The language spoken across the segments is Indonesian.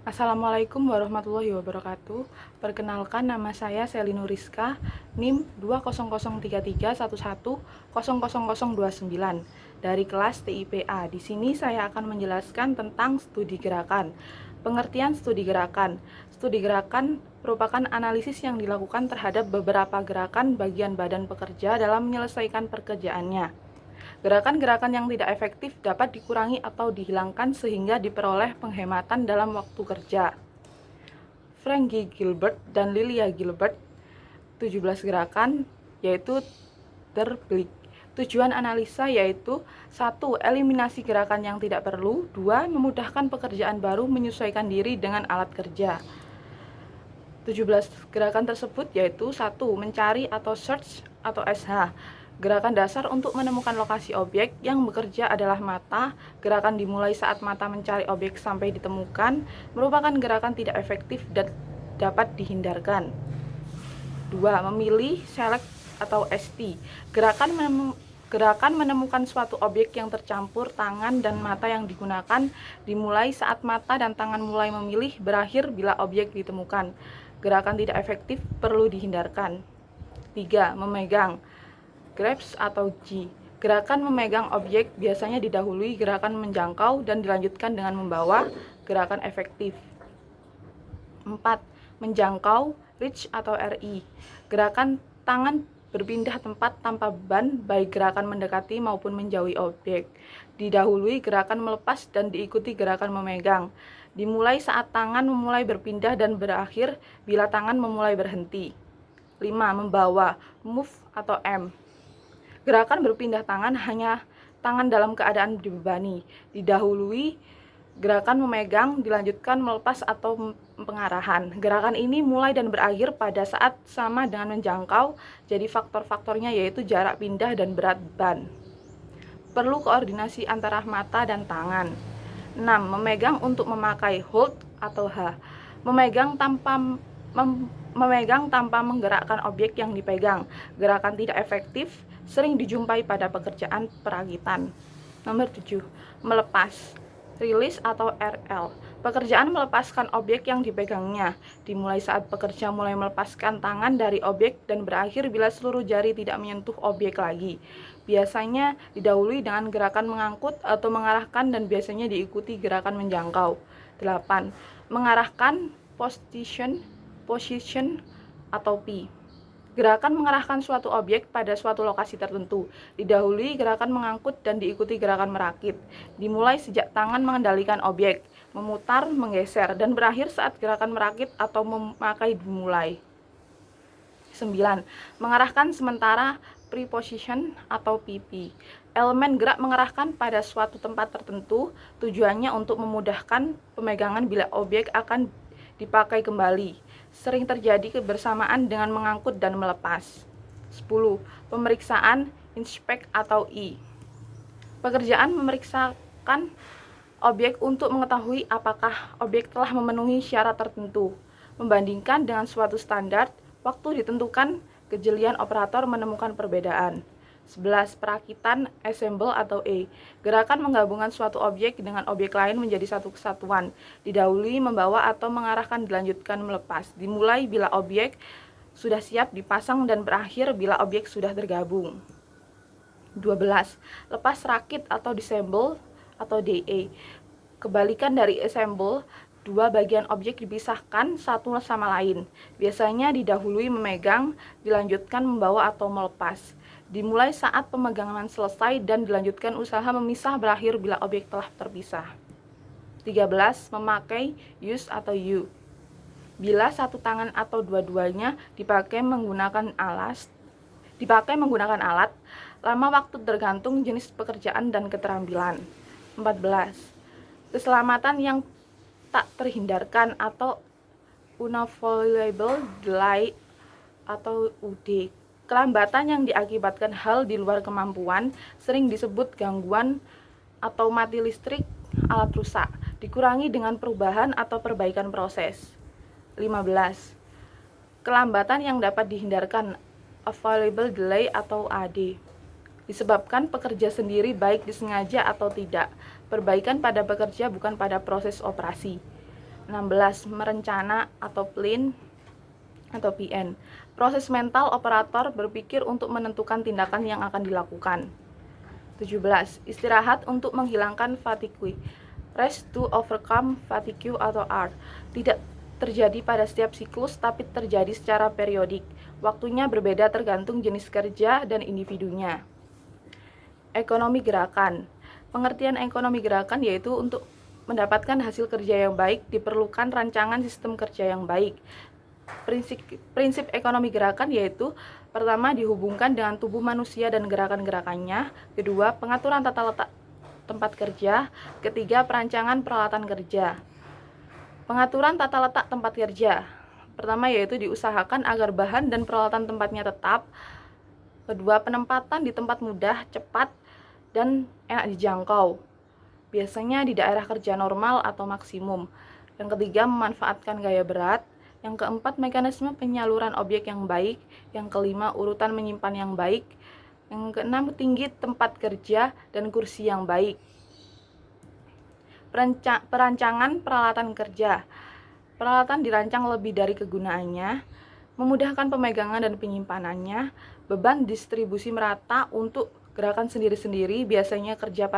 Assalamualaikum warahmatullahi wabarakatuh. Perkenalkan, nama saya Selinu Rizka, NIM 2003311000029 dari kelas TIPA. Di sini saya akan menjelaskan tentang studi gerakan. Pengertian studi gerakan. Studi gerakan merupakan analisis yang dilakukan terhadap beberapa gerakan bagian badan pekerja dalam menyelesaikan pekerjaannya. Gerakan-gerakan yang tidak efektif dapat dikurangi atau dihilangkan sehingga diperoleh penghematan dalam waktu kerja. Frankie Gilbert dan Lilia Gilbert, 17 gerakan, yaitu terbalik. Tujuan analisa yaitu 1. Eliminasi gerakan yang tidak perlu. 2. Memudahkan pekerjaan baru menyesuaikan diri dengan alat kerja. 17 gerakan tersebut yaitu 1. Mencari atau search atau SH. Gerakan dasar untuk menemukan lokasi objek yang bekerja adalah mata. Gerakan dimulai saat mata mencari objek sampai ditemukan, merupakan gerakan tidak efektif dan dapat dihindarkan. 2. Memilih, select atau ST. Gerakan menemukan suatu objek yang tercampur tangan dan mata yang digunakan dimulai saat mata dan tangan mulai memilih, berakhir bila objek ditemukan. Gerakan tidak efektif, perlu dihindarkan. 3. Memegang, grasp atau G. Gerakan memegang objek biasanya didahului gerakan menjangkau dan dilanjutkan dengan membawa, gerakan efektif. 4. Menjangkau, reach atau RI. Gerakan tangan berpindah tempat tanpa beban, baik gerakan mendekati maupun menjauhi objek. Didahului gerakan melepas dan diikuti gerakan memegang. Dimulai saat tangan memulai berpindah dan berakhir bila tangan memulai berhenti. 5. Membawa, move atau M. Gerakan berpindah tangan hanya tangan dalam keadaan dibebani. Didahului gerakan memegang, dilanjutkan melepas atau pengarahan. Gerakan ini mulai dan berakhir pada saat sama dengan menjangkau, jadi faktor-faktornya yaitu jarak pindah dan berat beban. Perlu koordinasi antara mata dan tangan. 6. Memegang untuk memakai, hold atau H. Memegang tanpa menggerakkan objek yang dipegang. Gerakan tidak efektif, sering dijumpai pada pekerjaan perakitan. Nomor 7. Melepas, release atau RL. Pekerjaan melepaskan objek yang dipegangnya. Dimulai saat pekerja mulai melepaskan tangan dari objek dan berakhir bila seluruh jari tidak menyentuh objek lagi. Biasanya didahului dengan gerakan mengangkut atau mengarahkan dan biasanya diikuti gerakan menjangkau. 8. Mengarahkan, position atau P. Gerakan mengarahkan suatu objek pada suatu lokasi tertentu. Didahului gerakan mengangkut dan diikuti gerakan merakit. Dimulai sejak tangan mengendalikan objek, memutar, menggeser, dan berakhir saat gerakan merakit atau memakai dimulai. 9. Mengarahkan sementara, preposition atau PP. Elemen gerak mengarahkan pada suatu tempat tertentu, tujuannya untuk memudahkan pemegangan bila objek akan dipakai kembali. Sering terjadi kebersamaan dengan mengangkut dan melepas. 10. Pemeriksaan, inspect atau I. Pekerjaan memeriksakan objek untuk mengetahui apakah objek telah memenuhi syarat tertentu. Membandingkan dengan suatu standar, waktu ditentukan, kejelian operator menemukan perbedaan. 11. Perakitan, assemble atau E. Gerakan menggabungkan suatu objek dengan objek lain menjadi satu kesatuan. Didahului membawa atau mengarahkan, dilanjutkan melepas. Dimulai bila objek sudah siap dipasang dan berakhir bila objek sudah tergabung. 12. Lepas rakit atau disassemble atau DE. Kebalikan dari assemble, dua bagian objek dipisahkan satu sama lain. Biasanya didahului memegang, dilanjutkan membawa atau melepas. Dimulai saat pemegangan selesai dan dilanjutkan usaha memisah berakhir bila objek telah terpisah. 13. Memakai, use atau U. Bila satu tangan atau dua-duanya dipakai menggunakan alat, lama waktu tergantung jenis pekerjaan dan keterampilan. 14. Keselamatan yang tak terhindarkan atau unavoidable delay atau UD. Kelambatan yang diakibatkan hal di luar kemampuan sering disebut gangguan atau mati listrik, alat rusak. Dikurangi dengan perubahan atau perbaikan proses. 15. Kelambatan yang dapat dihindarkan, avoidable delay atau AD. Disebabkan pekerja sendiri baik disengaja atau tidak. Perbaikan pada pekerja bukan pada proses operasi. 16. Merencana atau plan atau PN. Proses mental operator berpikir untuk menentukan tindakan yang akan dilakukan. 17. Istirahat untuk menghilangkan fatigue. Rest to overcome fatigue atau R. Tidak terjadi pada setiap siklus tapi terjadi secara periodik. Waktunya berbeda tergantung jenis kerja dan individunya. Ekonomi gerakan. Pengertian ekonomi gerakan yaitu untuk mendapatkan hasil kerja yang baik diperlukan rancangan sistem kerja yang baik. Prinsip ekonomi gerakan yaitu pertama dihubungkan dengan tubuh manusia dan gerakan-gerakannya, kedua pengaturan tata letak tempat kerja, ketiga perancangan peralatan kerja. Pengaturan tata letak tempat kerja. Pertama yaitu diusahakan agar bahan dan peralatan tempatnya tetap. Kedua, penempatan di tempat mudah, cepat, dan enak dijangkau. Biasanya di daerah kerja normal atau maksimum. Yang ketiga, memanfaatkan gaya berat. Yang keempat, mekanisme penyaluran objek yang baik. Yang kelima, urutan menyimpan yang baik. Yang keenam, tinggi tempat kerja dan kursi yang baik. Perancangan peralatan kerja. Peralatan dirancang lebih dari kegunaannya, memudahkan pemegangan dan penyimpanannya, beban distribusi merata untuk gerakan sendiri-sendiri, biasanya kerja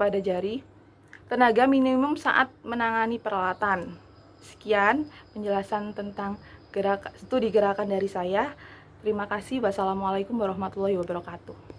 pada jari, tenaga minimum saat menangani peralatan. Sekian penjelasan tentang studi gerakan dari saya. Terima kasih. Wassalamualaikum warahmatullahi wabarakatuh.